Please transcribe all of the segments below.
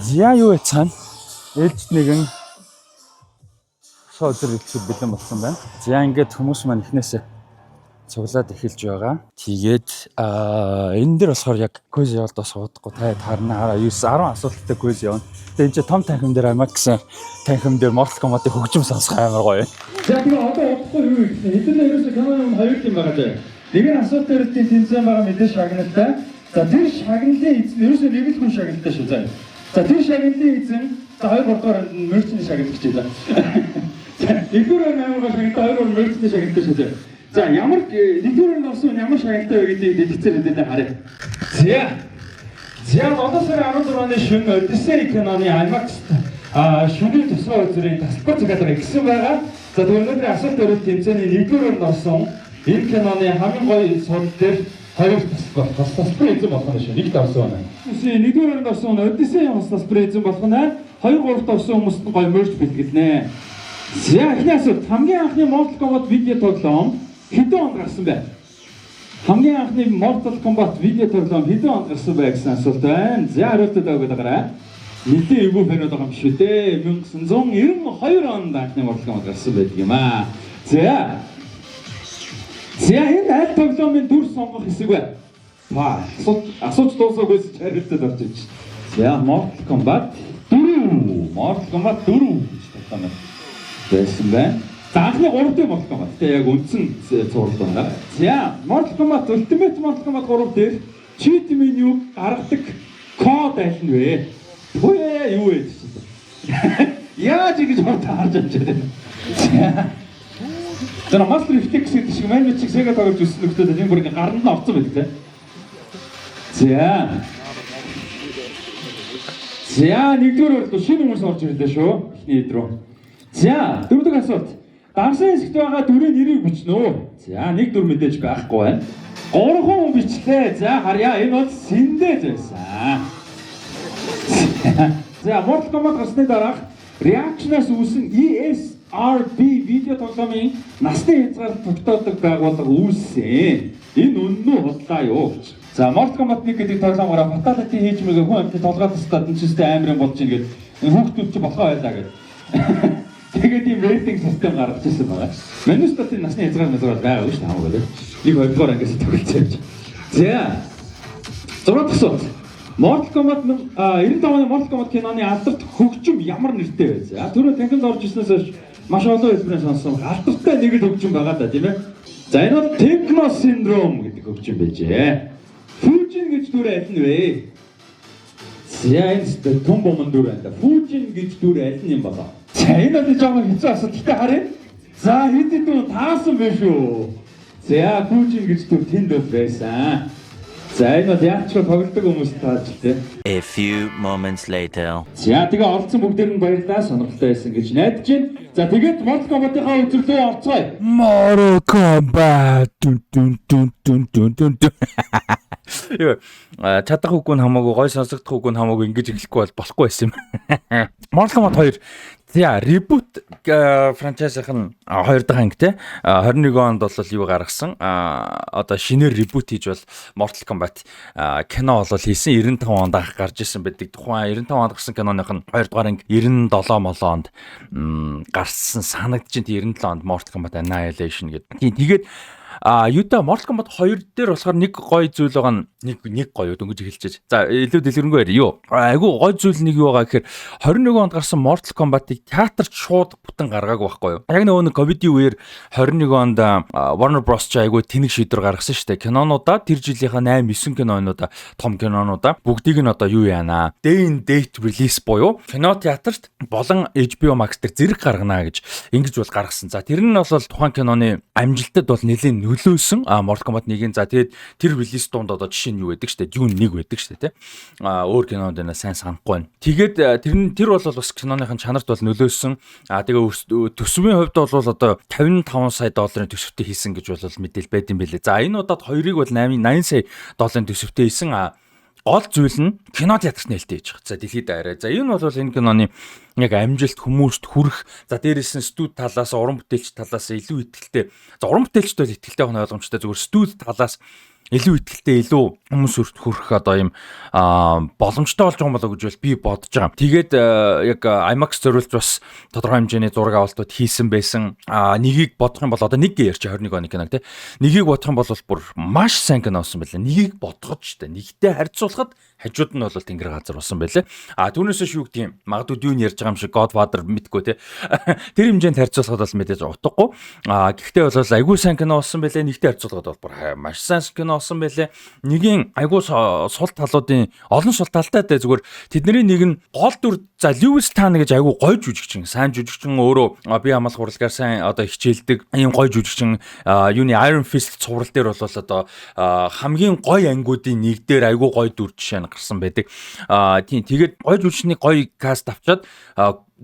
За юу яцхан ээлжид нэгэн шоудэр хэлэх бэлэн болсон байна. За ингээд хүмүүс маань эхнээсээ цуглаад эхэлж байгаа. Тэгээд энэ дээр болохоор яг квиз явуулдаа суудахгүй та харна 9 10 асуулттай квиз явна. Тэгээд энэ ч том танхим дээр амаа гэсэн танхим дээр Mortal Kombat-ийн хөгжим сонсох амар гоё. За тэгээд одоо удахгүй юу гэх юм. Хэдэн ерөөсөө камерын хоёр юм байгаа дээ. Нэг нь асуулт төрөлтийн тэмцээн байгаа мэдээж шагналтай. За тэр шагналын эзэн ерөөсөө нэг л хүн шагналтай шүү заа. За тэр шагналын эзэн за 2 дугаар мерчний шагналт гэж байна. За нэгдүгээр амарга шагналт 2 мерчний шагналт шүү заа. За ямар нэгдүгээр орсон ямар шагналтай вэ гэдгийг дэлгэцээр хэдэн харъя. За 7 сарын 16-ны шөнө Odyssey киноны IMAX шөнийн тусгай үзрийн тасалбар цагаатаар игсэн байгаа. За өнөөдрийн асуулт төрөлт тэмцээний нэгдүгээр орсон энэ киноны хамгийн гоё сул дээр хоёр тасалбар эзэн болох нь шүү. Нэг давсан байна. Үгүй нэгдүгээр орсон Odyssey тасалбар эзэн болох нь 2 3 орсон хүмүүст гоё мерч бэлгэлнэ. За эхний асуулт хамгийн анхны Mortal Kombat видео тоглоом хэдэн онд гарсан бэ? Хамгийн анхны Mortal Kombat видео тоглоом хэдэн онд гарсан бэ гэсэн асуулт байна. За хариултад өгөөд байгаарай. Нийтээ эвгүй фэнүүд байгаа юм шүү дээ. 1992 онд анхны Mortal Kombat гарсан байдаг юм аа. За энэ аль тоглоомын дүр сонгох хэсэг вэ? Асууж дуусаагүй хариултад орж иж. За Mortal Kombat 4 байсан байна. За анхны 3-ын Mortal Kombat тэгээ яг үндсэн зураг байна. За Mortal Kombat Ultimate Mortal Kombat 3 дээр cheat menu гаргадаг код аль нь вэ? Үгүй юу вэ? Яаж ингэж харж амжаад байна. За Master Reflex гэдэг шиг маань чиг Sega тоглож үзсэн нөхдөд энэ бүр ингэ гаранд нь орсон байдаг тийм. За нэгдүгээр бол шинэ хүмүүс орж ирлээ шүү. Эхний хэд рүү. За дөрөвдөг асуулт. Дансан хэсэгт байгаа дүрийн нэрийг бичнэ үү? За нэг дүр мэдээж байхгүй байна. 3 хүн бичлээ. За харъя энэ бол Сэндэж байсан. За Mortal Kombat гарсны дараах реакшнаас үүсэн ESRB видео тоглоомын насны хязгаар тогтоодог байгууллага үүссэн. Энэ үнэн үү бодлоо юу? За Mortal Kombat 1 гэдэг тоглоомоор fatality хийж мэгээ хүн амьтад толгойд тастаад энэ систем амарын болж ийн гэдэг хүүхдүүд ч болохоо байлаа гэдэг. Тэгээд ийм рейтинг систем гаргаж ирсэн байгаа. Манайс дотор насны хязгаар байгаа шүү дээ хамаагүй. Нэг 2 дугаар ангиас төгөлцөөж. За 6 асуулт. Mortal Kombat 95 оны Mortal Kombat киноны алдарт хөгжим ямар нэртэй вэ? За түрүү танхимд орж ирснээс хойш маш олон хэлбэрээр сонссон алдартай нэг л хөгжим байгаа да тийм ээ. За энэ бол Techno Syndrome гэдэг хөгжим байжээ. Fujin гэж дүр аль нь вэ? За энэ том бомон дүр байна. Fujin гэж дүр аль нь юм болоо? За энэ бол жоохон хэцүү асуулт ихтэй харъя. За хэд хэдэн таасан байх шүү. За Fujin гэж дүр тэнд байсан. За энэ бол яач тоглодог хүмүүс тааж тээ. A few moments later. За тэгээ оролцсон бүгдээр нь баярлалаа. Сонирхолтой байсан гэж найдаж байна. За тэгээд Mortal Kombat-ийн үзүүлэлтөд орцгоё. Mortal Kombat. Юу чадах үгүй нь хамаагүй гой сонсогдох үгүй нь хамаагүй ингэж эхлэхгүй болохгүй байсан юм. Mortal Kombat 2 за reboot франчайзийнх нь 2 дахь анги те 21 онд бол юу гаргасан одоо шинээр reboot хийж бол Mortal Kombat кино бол хийсэн 95 онд анх гарч ирсэн байдаг. Тухайн 95 онд гарсан киноных нь 2 дугаар анги 97 молоонд гарсан санагдаж байна. 97 онд Mortal Kombat Annihilation гэдэг. Тэгээд юута Mortal Kombat 2 дээр болохоор нэг гоё зүйл байгаа нь нэг гоё дөнгөж эхэлчихэж. За илүү дэлгэрэнгүй ярь юу. Айгу гоё зүйл нэг юу байгаа гэхээр 21 онд гарсан Mortal Kombat-ыг театрт шууд бүтэн гаргаагүй байхгүй юу. Яг нөгөө ковидын үеэр 21 онд Warner Bros ч айгу тэнэг шийдвэр гаргасан шүү дээ. Кинонуудаа тэр жилийнхаа 8 9 кинонуудаа том кинонуудаа бүгдийг нь одоо юу яана. Day and date release буюу кино театрт болон HBO Max дээр зэрэг гаргана гэж ингэж бол гаргасан. За тэр нь бол тухайн киноны амжилтад бол нэлийн нөлөөсөн Mortal Kombat 1-ийн за тэгээд тэр релиз дунд одоо жишээ нь юу байдаг штэ Dune 1 байдаг штэ тий өөр кинонд байна сайн санахгүй байна. Тэгээд тэр бол бас киноныхын чанарт бол нөлөөсөн. Тэгээ төсвийн хувьд бол одоо 55 сая долларын төсөвтэй хийсэн гэж бол мэдээл байд юм билээ. За энэ удаад хоёрыг бол 80 сая долларын төсөвтэй хийсэн. Гол зүйл нь кино театрт нээлттэй хийж байгаа. За дэлхийд арай. За энэ бол энэ киноны яг амжилт хүмүүст хүрэх. За дээрээс нь студ талаас уран бүтээлч талаас илүү ихтэй. За уран бүтээлчд бол ихтэй байх нь ойлгомжтой. Зөвхөн студ талаас илүү ихтэй илүү хүмүүс хүрэх одоо ийм боломжтой болж байгаа болоо гэж би бодож байгаа. Тэгээд яг IMAX зориулж бас тодорхой хэмжээний зураг авалтууд хийсэн байсан. Нэгийг бодох юм бол одоо нэг ярьж 21 оны киног тий. Нэгийг бодох юм бол бүр маш сайн кино болсон байлаа. Нэгийг бодгож штэ. Нэгтэй харьцуулахад хажууд нь бол тэнгэр газар болсон байлаа. Түүнээсээ шүү гэдэг юм. Магадгүй Dune ярьж байгаа юм шиг Godfather мэдгүй тий. Тэр хэмжээнд харьцуулахад бол мэдээж утгагүй. Гэхдээ бол айгүй сайн кино болсон байлаа. Нэгтэй харьцуулахад бол бүр маш сайн кино болсон байлаа. Нэгийн айгүй сул талуудын олон сул талтай дээ зүгээр тэдний нэг нь гол дүр за Lewis Tan гэж айгүй гоё жүжигчин, сайн жүжигчин өөрөө би хамгаалах урлагаар сайн одоо хичээлдэг ийм гоё жүжигчин юуны Iron Fist цуврал дээр бол одоо хамгийн гоё ангиудын нэг дээр айгүй гоё дүр жишээ нь гарсан байдаг. Тийм тэгээд гоё жүжигчнийг гоё каст авчаад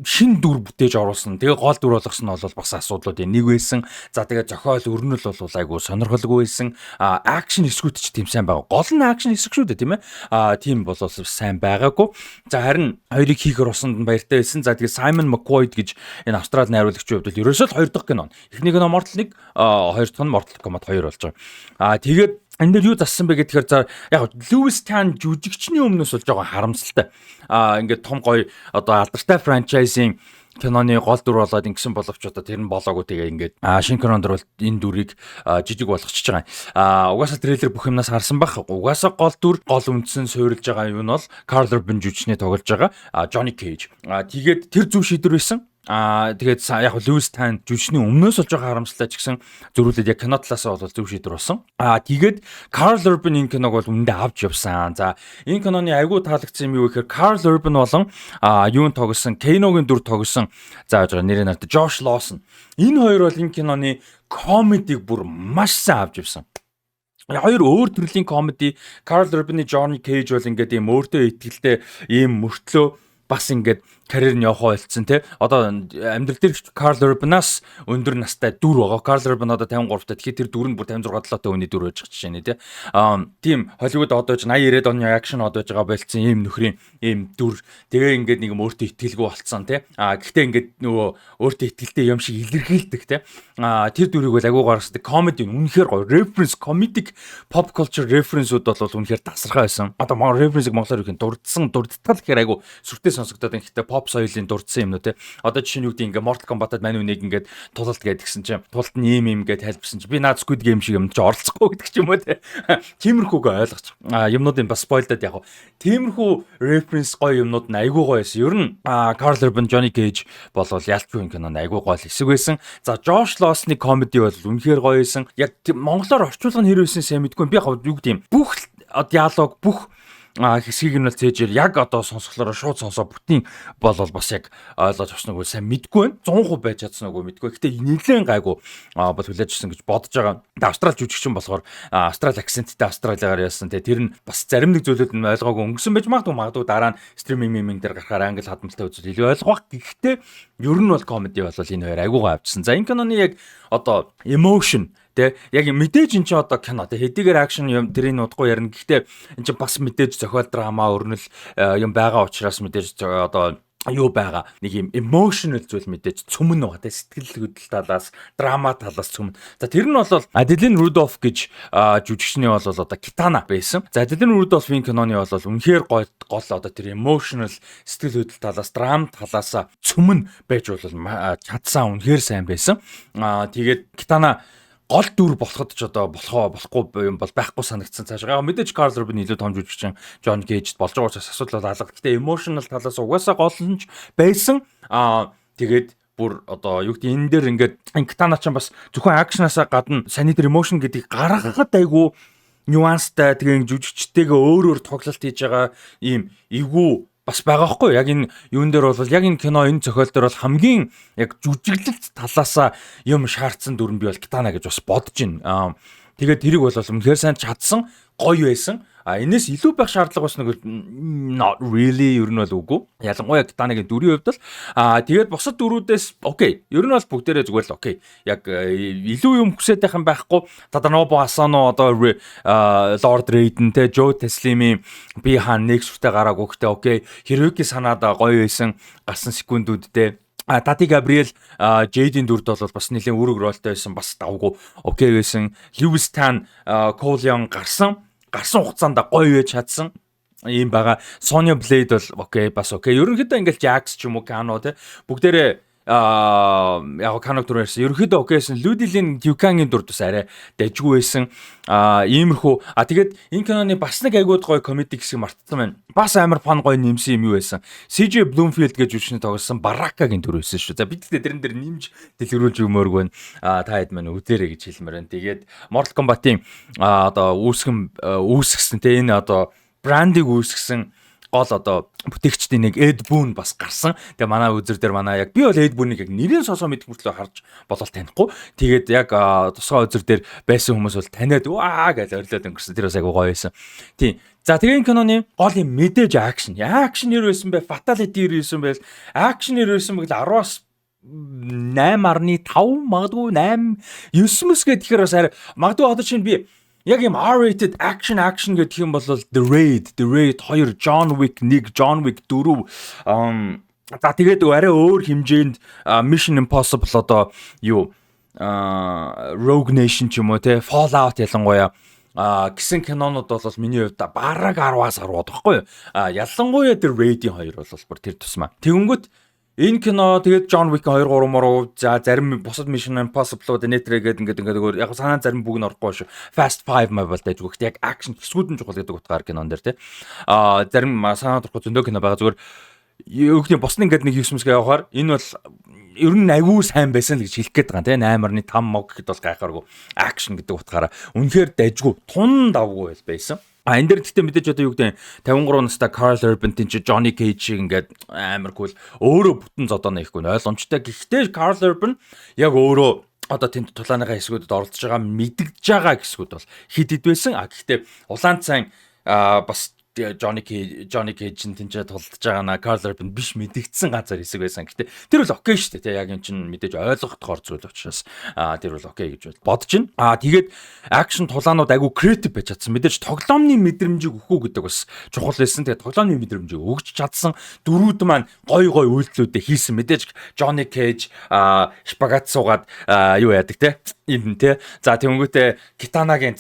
шин дүр бүтээж оруулсан. Тэгээ гол дүр болгосон нь бол бас асуудлуудын нэг байсан. За тэгээ зохиол өрнөл бол айгүй сонирхолгүй байсан. Акшн хэсгүүд ч тийм сайн байгаа. Гол нь акшн хэсэг шүү дээ тийм ээ. Тийм бол сайн байгаагүй. За харин хоёрыг хийхэр усанд баяртай байсан. За тэгээ Simon McQuoid гэж энэ Австрали найруулагчийн хувьд бол ерөөсөө 2 дахь кино. Эхний кино Mortal 1, 2 дахь нь Mortal Kombat 2 болж байгаа. Тэгээд энэ дээр юу зассан бэ гэхээр за яг Lewis Tan жүжигчний өмнөөс бол жоохон харамсалтай. Ингээд том гоё одоо алдартай франчайзын киноны гол дүр болоод ингэсэн боловч одоо тэр нь болоогүй тэгээ ингээд шинэ кинонд бол энэ дүрийг жижиг болгочихж байгаа. Угаасаа трейлер бүх юмнаас харсан бах. Угаасаа гол дүр гол үндсэн суурилж байгаа юм нь бол Carl Urban жүжигчний тоглож байгаа Johnny Cage. Тэгээд тэр зөв шийдвэр байсан. Тэгээд яг Lewis Tan жүжигчний өмнөөс олж байгаа харамсалтай ч гэсэн зөрүүлээд яг кино талаасаа бол зөв шийдвэр болсон. Тэгээд Carl Urban энэ киног бол үндэ авч явсан. За энэ киноны айгүй таалагдсан юм юу гэхээр Carl Urban болон юун тоглосон, Kano-гийн дүр тоглосон. За нэрээ нарт Josh Lawson. Энэ хоёр бол энэ киноны комедиг бүр маш сайн авч явсан. Хоёр өөр төрлийн комеди. Carl Urban-ы Johnny Cage бол ингээд ийм өөртөө итгэлтэй ийм мөртлөө бас ингээд карьер нь явах ойлцсон тий. Одоо амьдрал дээр Carl Urban-аас өндөр настай дүр байгаа. Carl Urban одоо 53 та. Тэгэхээр тэр дүр нь бүр 56 7 хүний дүр байж байгаа жишээ нэ тий. Тийм Hollywood одоо 80 90-ад оны акшн од байж байгаа болцсон ийм нөхрийн ийм дүр. Тэгээ ингээд нэг юм өөртөө итгэлгүй болцсон тий. Гэхдээ ингээд нөгөө өөртөө итгэлтэй юм шиг илэрхийлдэг тий. Тэр дүрийг бол агуу гаргасдаг. Comedy үнэхээр гоё. Reference comedic pop culture reference-ууд бол үнэхээр тасархай байсан. Одоо reference-ийг монголоор үхэн дурдтал гэхээр агуу сүртэй сонсогдоод байна. Гэхдээ pop соёлын дурдсан юм уу те. Одоо жишээ нь юу гэдэг ингээ Mortal Kombat-ад мань үнийг ингээд тулалт гэдгсэн чинь тулалт нь ийм гээд тайлбарсан чинь би наад Squid Game шиг юм чи оролцохгүй гэдэг ч юм уу те. Тиймэрхүүг ойлгоч. Юмнуудын бас спойлдаад яг. Тиймэрхүү reference гоё юмнууд нь айгүй гоё байсан. Ер нь Carl Urban, Johnny Cage болвол ялчгүй кинонд айгүй гоё хэсэг байсан. За Josh Lawson-ы comedy бол үнэхээр гоё байсан. Яг монголоор орчуулга нь хэрвээсэн сайн мэдгүй би яг юу гэдэг юм. Бүх диалог бүх хэсгийг нь бол цээжээр яг одоо сонсголоороо шууд сонсоо бүтэн бол бас яг ойлгож авсан уу сайн мэдгүй байна. 100% байж чадсан уу мэдгүй. Гэтэ нэлээд гайгүй бол хүлээжсэн гэж бодож байгаа. Австрал жүжигчин болохоор Австрал акценттэй Австралигаар яасан те тэр нь бас зарим нэг зүйлүүд нь ойлгоогүй өнгөсөн байж магадгүй дараа нь стриминг дээр гарахаар англи хадмалтай үзэл илүү ойлгох. Гэхдээ ер нь бол комеди бол энэ хоёр айгуугаа авчихсан. За энэ киноны яг одоо emotion яг мэдээж эн чинь одоо кино хэдийгээр акшн юм тэрийг нутгүй ярина. Гэхдээ эн чинь бас мэдээж зохиол драма өрнөл юм байгаа учраас мэдээж одоо юу байгаа нэг юм emotional зүйл мэдээж цөмөн байгаа сэтгэл хөдлөл талаас драма талаас цөмөн. За тэр нь бол Adeline Rudolph гэж жүжигчний бол одоо Kitana байсан. За Adeline Rudolph-ийн киноны бол үнэхээр гол одоо тэр emotional сэтгэл хөдлөл талаас драма талаас цөмөн байж бол чадсан үнэхээр сайн байсан. Тэгээд Kitana гол дүр болоход ч одоо болохгүй юм бол байхгүй санагдсан цаашаа. Мэдээж Carl Urban илүү том жүжигчин John Cage болж байгаа учраас асуудал бол алга. Гэхдээ emotional талаас угаасаа гол нь байсан. Тэгээд бүр одоо юу гэдэг энэ дээр ингээд Kitana ч бас зөвхөн акшнаасаа гадна саний дээр emotion гэдгийг гаргахад айгүй нюанстай тэгээд жүжигчтэйгээ өөр тоглолт хийж байгаа ийм эвгүй бас байгаа хгүй яг энэ юун дээр бол яг энэ кино энэ зохиол дээр бол хамгийн яг жүжиглэлт талаасаа юм шаардсан дүрэн би бол Kitana гэж бас бодож байна. Тэгээд тэрийг бол үнэхээр сайн чадсан гоё байсан. Энэс илүү байх шаардлага бас нэг not really ер нь бол үгүй. Ялангуяа Kitana-гийн дүрийн хувьд л тэгээд бусад дүрүүдээс окей. Ер нь бол бүгдээрээ зүгээр л окей. Яг илүү юм хүсэж байх юм байхгүй. Tadanobu Asano одоо Lord Raiden те Joe Taslim-ийн би хаан нэг шүртэ гараагүй гэхдээ окей. Hiroki Sanada гоё байсан. Гарсан секундүүдтэй Тати Габриэл Джейдийн дүрд бол бас нэлээд үүрэг ролтой байсан, бас давгүй окей байсан. Льюис Тан Колион гарсан хугацаанд гоё байж чадсан. Ийм байгаа. Sonya Blade бол окей, бас окей. Ерөнхийдөө ингээл Jax ч юм уу Kano те бүгдээрээ яг Kano дүрээс ерөнхийдөө окейсэн. Ludilin Dukan-ийн дүрд бас арай дайжгүй байсан. Иймэрхүү. Тэгээд энэ киноны бас нэг айгууд гоё комеди хэсэг мартсан байна. Бас амар фан гоё нэмсэн юм юу байсан. CJ Bloomfield гэж жүжигчний тоглосон Baraka-гийн дүр байсан шүү. За бид тэрэн дээр нэмж дэлгэрүүлж өгмөөргүй. Та хэд маань үдэрэ гэж хэлмээр байна. Тэгээд Mortal Kombat-ийн одоо үүсгэсэн те энэ одоо брандыг үүсгэсэн гол одоо бүтээгчдийн нэг Ed Boon бас гарсан. Тэгээ манай үзэр дээр манай яг би бол Ed Boon-ыг яг нэрийн сонсоо мэдэх мөртлөө харж болол танихгүй. Тэгээд яг тусгай үзэр дээр байсан хүмүүс бол таниад ваа гэж орилоод өнгөрсөн. Тэр бас айгуу гоё байсан. Тийм. За тэгээ энэ киноны гол юм мэдээж акшн. Акшн нэр байсан бай, fatality нэр байсан байл. Акшн нэр байсан бол 10-аас 8.5 магадгүй 8 9-с гэхээр бас арай магадгүй одоо чинь би яг юм R-rated action гэх юм бол The Raid 2, John Wick 1, John Wick 4 за тэгээд арай өөр хэмжээнд Mission Impossible одоо юу Rogue Nation ч юм уу те Fallout ялангуяа гэсэн кинонууд бол миний хувьд бараг 10-аас 10 байхгүй юу. Ялангуяа The Raid-ийн 2 бол бүр тэр тусмаа. Тэгэнгүүт энэ кино тэгээд John Wick 2 3 муу за зарим бусад Mission Impossible-ууд нэтрээгээд ингээд яг санаа зарим бүгд орохгүй шүү. Fast 5 маа бол дайж бүгд яг акшн хэсгүүд нь чухал гэдэг утгаар кинон дээр тий. Зарим санаа дурахгүй зөндөө кино байгаа зүгээр өөхний босны ингээд нэг 9-г явахаар энэ бол ер нь аюу сайн байсан л гэж хэлэх гээд байгаа тий. 8.5 мог гэхэд бол гайхааргүй акшн гэдэг утгаараа үнэхээр дайжгүй тун давгүй байсан. Энэ дээр гэхдээ мэдээж одоо юу гэдэг 53 настай Carl Urban тийм чи Johnny Cage шиг ингээд амар кул өөрөө бүтэн зодооно ихгүй ойлгомжтой. Гэхдээ Carl Urban яг өөрөө одоо тэнд тулааныхаа хэсгүүдэд оролцож байгаа мэдгэж байгаа хэсгүүд бол хид байсан. Гэхдээ улаан цайн бас Johnny Cage тэнцээ тулдж байгаа на Carl Urban биш мэдгдсэн газар хэсэг байсан. Гэтэ тэр бол окей шүү дээ. Яг юм чинь мэдээж ойлгохдохоор зүйл учраас тэр бол окей гэж бодож байна. Тэгээд акшн тулаанууд айгу креатив байж чадсан. Мэдээж тоглоомны мэдрэмжийг өгөх гэдэг бас чухал байсан. Тэгээд тоглоомны мэдрэмжийг өгч чадсан. Дөрүүд маань гой үйлдэлүүдээ хийсэн. Мэдээж Johnny Cage шпагат суугаад юу яадаг те. Энэ те. За тэнгүүтээ Китанагийн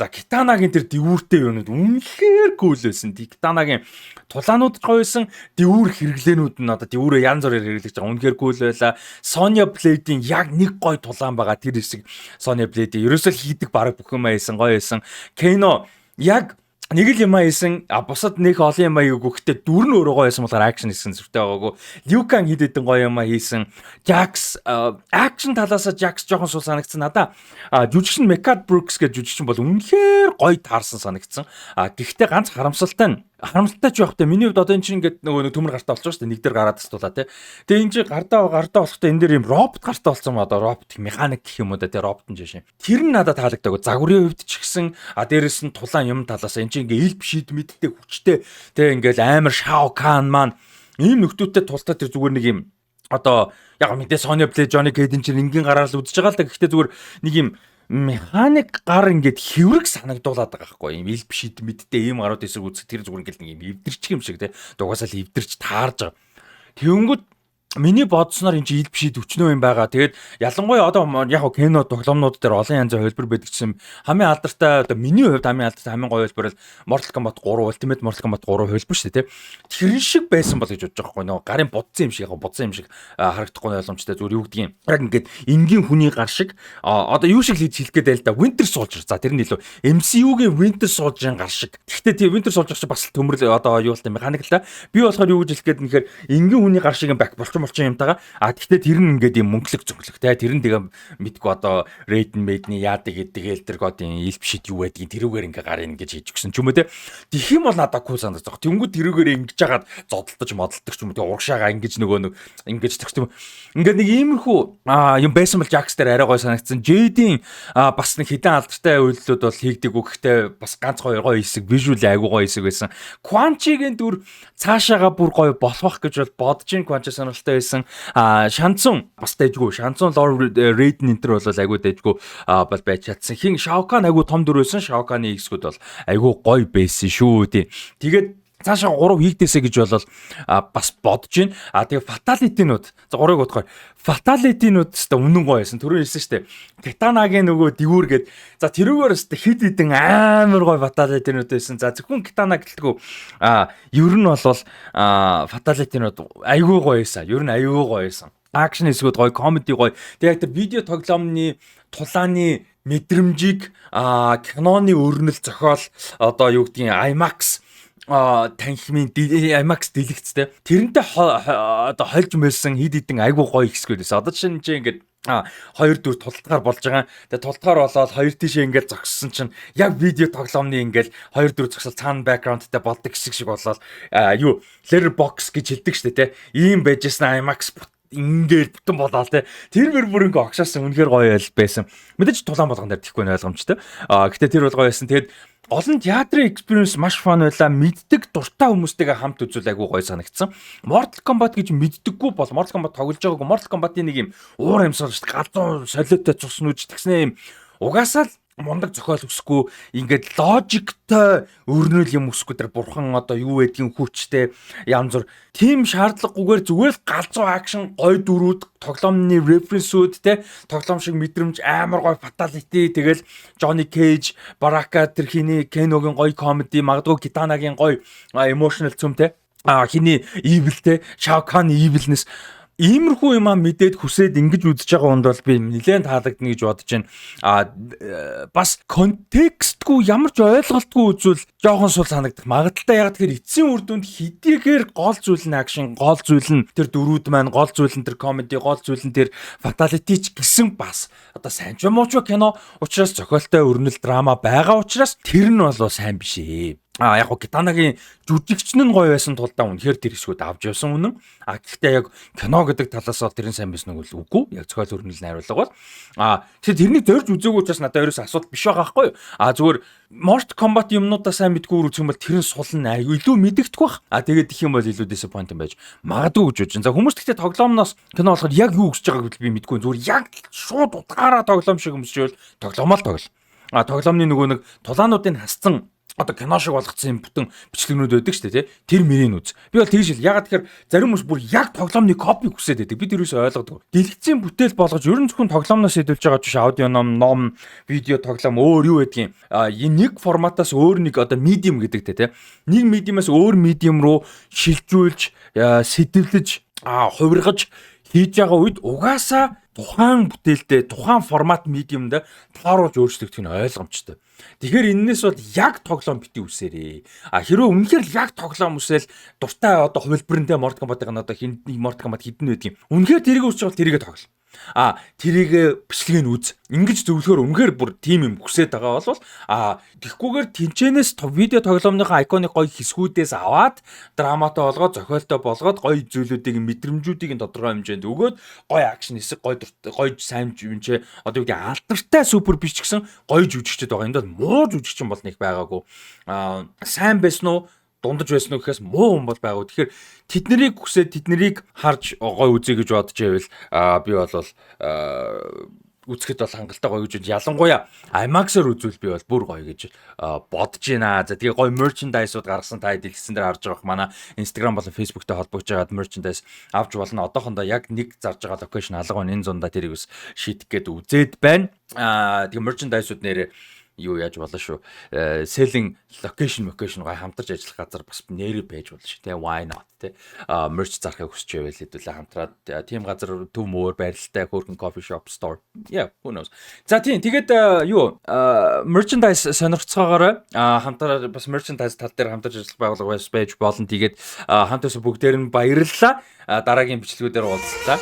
тэр дэвүүртэй юунууд үнэхээр кул байсан. Китанагийн тулаанууд гоё байсан. Дэвүүр хэрэглээнүүд нь одоо дэвүүрээ янз бүрээр хэрэглэж байгаа. Үнэхээр кул байла. Sonya Blade-ийн яг нэг гоё тулаан байгаа. Тэр хэсэг Sonya Blade ерөөсөө хийдэг баг бүх юм байсан. Гоё байсан. Kano яг нэг л юм хийсэн бусад нэг олон юм өгөхдөө дүр нь өөрөө гоё байсан болохоор акшн хийсэн зүртэй байгаагүй. Liu Kang хэд хэдэн гоё юм хийсэн. Jax акшн талаасаа Jax жоохон сул санагдсан надаа. Жүжигчин Mehcad Brooks гэж жүжигчин бол үнэхээр гоё таарсан санагдсан. Гэхдээ ганц харамсалтай ч явахтай миний хувьд одоо энэ чинь ингээд нөгөө төмөр гартаа болчихсон шүү дээ. Нэг дээр гараад тастуулаа тий. Тэгээ энэ чинь гартаа болохтой энэ дээр юм робот гартаа болсон одоо робот механик гэх юм уу да тий роботын жишээ. Тэр нь надад таалагдаагүй. Загварын хувьд ч гэсэн дээрэс нь тулаан юм талаас энэ чинь ингээд элб шид мэдтэй хүчтэй тий ингээд амар Shao Kahn маань ийм нөхдөөтэй тултаа тэр зүгээр нэг юм одоо яг мэдээ Sonya Blade Johnny Cage чинь энгийн гараар л үдчихэж байгаа л да. Гэхдээ зүгээр нэг юм механик гар ингээд хэврэг санагдуулаад байгаа байхгүй юм элб шид мэдтэй ийм гарууд эсрэг үзэх тэр зүгээр ингээд нэг юм эвдэрчих юм шиг те дугаасаа л эвдэрч таарж байгаа. Тэнгүүд миний бодсноор энэ чинь элб шид өчнөө юм байгаа. Тэгээд ялангуяа одоо яг кино тоглоомнууд дээр олон янзын хөлбөр байдаг гэсэн хамгийн алдартай одоо миний хувьд хамгийн гоё хөлбөр бол Mortal Kombat 3 Ultimate Mortal Kombat 3 хөлбөр шүү дээ тий. Тэр шиг байсан бол гэж бодож байгаа байхгүй нөө гарын будсан юм шиг харагдахгүй ойлгомжтой зүгээр юу гэдгийг яг ингээд энгийн хүний гар шиг одоо юу шиг хэлэх гээд байл да Winter Soldier за тэр нь илүү MCU-гийн Winter Soldier-ын гар шиг. Гэхдээ тий Winter Soldier чи бас төмөр одоо юу л та механик л та би болохоор юу гэж хэлэх гээд нэхэр энгийн хүний гар шиг бак болчихсон юмтайгаа гэхдээ тэр нь ингээд юм мөнгөлөг зөвлөх те тэр нь тэгээ мэдгүй одоо Raiden Maiden яадаг гэдэг Elder God-ийн элб шид юу байдгийг тэрүүгээр ингээ гарын ингэж хийж өгсөн ч юм уу те тийх юм бол надад кул санагдаж байгаа. Тэнгүүд тэрүүгээр ингэж жагаад зодтолдож модолдог ч юм уу те урагшаага ингэж нөгөө ингэж тэгс юм ингээд нэг иймэрхүү юм байсан бол Jax дээр арай гой санагдсан. Jade-ийн бас нэг хідэн алдартай үйлдэлүүд бол хийгдэггүй гэхдээ бас ганц гоё хэсэг visual айгуу гоё хэсэг байсан. Quan Chi-гийн дүр цаашаага бүр гоё болох гэж бол бодож ин Quan Chi сонирхолтой байсан. Шанцун бас дайжгүй. Шанцун Lord Raiden энтер бол айгүй дайжгүй бол байж чадсан. Хин Shao Kahn айгүй том дүр байсан. Shao Kahn-ы хэсгүүд бол айгүй гоё байсан шүү тий. Тэгээд цаашаа 3 хийгдээсэ гэж болол бас бодож байна. Тэгээ фаталитинууд за 3-ыг бодохоор фаталитинууд өстө өмнө гоё байсан. Түрүү хэлсэн шүү дээ. Китанагийн нөгөө дивүүр гээд за тэрүүгээр өстө хид хидэн амар гоё фаталитинууд байсан. За зөвхөн Китана гэлтгүү ер нь бол фаталитинууд айгүй гоё байсан. Ер нь айгүй гоё байсан. Акшн хэсгүүд гоё, комеди гоё. Тэгээ тэр видео тоглоомны тулааны мэдрэмжийг киноны өрнөл зохиол одоо юу гэдгийг IMAX танхимын IMAX дэлгэцтэй тэрнтэй одоо хольж мэлсэн хид хидэн айгуу гоё хэсгүүд байсан. Одоо чинь ингээд 2-4 тултгаар болж байгаа. Тэгээ тултгаар болоод 2 тишээ ингээд зогссон чинь яг видео тоглоомны ингээд 2-4 зогсол цаана бэкграундтай болдог хэсэг шиг болоод юу Letterboxd гэж хэлдэг штэ те. Ийм байжсэн IMAX ингээд бүтэн болоо те. Тэр бүр ингээ огшаасан үнэхээр гоё байсан. Мэдээж тулаан болгон дээр тэхгүй ойлгомжтой. Гэтэ тэр бол гоё байсан. Тэгээд олон театрын experience маш fun байлаа. Мэддэг дуртай хүмүүстэйгээ хамт үзүүл айгуу гоё санагдсан. Mortal Kombat гэж мэддэггүй бол Mortal Kombat тоглож байгаагүй. Mortal Kombat-ийн нэг юм уур амьсгал шүү дээ. Галзуу солиотой цус нүж тэгснэ юм. Угаасаа л мундаг зохиол өсөхгүй ингээд логиктой өрнөл юм өсөхгүй тэр бурхан одоо юу байдгийн хүчтэй янз бүр тийм шаардлагагүйгээр зүгээр л галзуу акшн гой дөрүүд тоглоомны референсүүд те тоглоом шиг мэдрэмж амар гой фаталити тэгэл Johnny Cage Барака тэр хиний Kenoгийн гой комеди магадгүй Китанагийн гой emotional цөм те хиний evil те Shao Kahn evilness иймэрхүү юм мэдээд хүсээд ингэж үзэж байгаа хүнд бол би нэлээд таалагдана гэж бодож байна. Бас контекстгүй ямар ч ойлголтгүй үзвэл жоохон сул санагдах магадaltaй яг тэгэхээр эцсийн үр дүнд хэдийгээр гол зүйл нь акшн, гол зүйл нь тэр дөрүүд маань, гол зүйл нь тэр комеди, гол зүйл нь тэр фаталити ч гэсэн бас одоо сайн ч юм уу ч кино учраас зохиолтой өрнөл драма байгаа учраас тэр нь бол сайн биш ээ. Яг Китанагийн жүжигчин нь гоё байсан тулдаа үнэхээр тэр хэсгүүд авч явсан үнэн. Гэхдээ яг кино гэдэг талаас нь тэрэн сайн байсан үг үгүй. Яг зохиол өрнөл найруулга бол. Тэгэхээр тэрнийг зорж үзээгүй учраас надад ерөөс асуудал биш байгаа байхгүй юу? Зүгээр Mortal Kombat юмнуудаа сайн мэдгүй үзэх юм бол тэр нь сул нь аюу илүү мэдэгдэх бах. Тэгээд их юм бол илүү disappointing байж магадгүй гэж бодож байна. За хүмүүс гэхдээ тоглоомноос кино болохоор яг юу гэж байгааг би мэдгүй. Зүгээр яг шууд утгаараа тоглоом шиг өмсчөөл тоглоомоо л тоглол. Тоглоомны нөгөө нэг тулаануудыг хасцсан одоо кино шиг болгоцсон юм бүтэн бичлэгнүүд байдаг шүү дээ тий. Тэр мөрийн үз. Би бол тэгж хэл. Ягаад тэгэхээр зарим хүмүүс бүр яг тоглоомны копи хүсээд байдаг. Би тэрөөсөө ойлгодог. Дэлгэцийн бүтээл болгож ерөн зөвхөн тоглоомноос хэдүүлж байгаа ч аудио ном, видео тоглоом өөр юу байдгийг нэг форматаас өөр нэг одоо medium гэдэг тий. Нэг medium-аас өөр medium руу шилжүүлж, сэтвлэж, хувиргаж хийж байгаа үед угаасаа тухайн бүтээлдээ, тухайн формат medium-д тааруулж өөрчлөгдөх нь ойлгомжтой. Тэгэхээр энэс бол яг тоглоом бити үсээрээ. Хэрвээ үнэхээр яг тоглоом үсэл дуртай одоо хувилбарнтэй Mortal Kombat-ын одоо Mortal Kombat хідэн байдгийг. Үнэхээр тэрийг үсч бол тэрийгэ тоглол. Тэрийг бичлэгийг нь үз. Ингэж зөвлөхөр үнэхээр бүр тим юм хүсээд байгаа болвол тэгхгүйгээр тэнчэнээс видео тоглоомныхаа iconic гоё хэсгүүдээс аваад драматай болгоод зохиолтой болгоод гоё зүйлүүдийг мэдрэмжүүдийг тодорхой хэмжээнд өгөөд гоё акшн хэсэг гоё сайн юмчээ одоо юу гэдэг алдартай супер биш ч гэсэн гоё жүжигчд байгаа. Энд бол муу жүжигчин бол нэг байгаагүй. Сайн байсан уу? Дундаж байсан уу гэхээс муу хүн бол байгаагүй. Тэгэхээр тэднийг хүсээд тэднийг харж гой үзье гэж бодож байвал би бол үзэхэд бол хангалттай гоё гэж байна. Ялангуяа IMAX-аар үзвэл би бол бүр гоё гэж бодож байна. За тэгээ гоё merchandise-ууд гаргасан та дэлгэсэн дээр харж байгаа манай Instagram болон Facebook-тэй холбогдож байгаа merchandise авч болно. Одоохондоо яг нэг зарж байгаа location алга байна. Энэ зундаа тэрийг бас шийдэх гээд үзээд байна. Тэгээ merchandise-ууд нэрээ юу яаж болно шүү. Selling location гай хамтарч ажиллах газар бас нэрээ байж болно шүү. Тэ why not тэ. Merch зарахыг хүсч байвал хэдүүлээ хамтраад тийм газар төв мөр байралтай хөрхэн coffee shop store. Yeah, who knows. За тийм тэгээд юу merchandise сонирхцоогоор хамтараа бас merchandise тал дээр хамтарч ажиллах байгууллага байж болно. Тэгээд хамтаас бүгдээр нь баярлалаа. Дараагийн бичлэгүүдээр уулзлаа.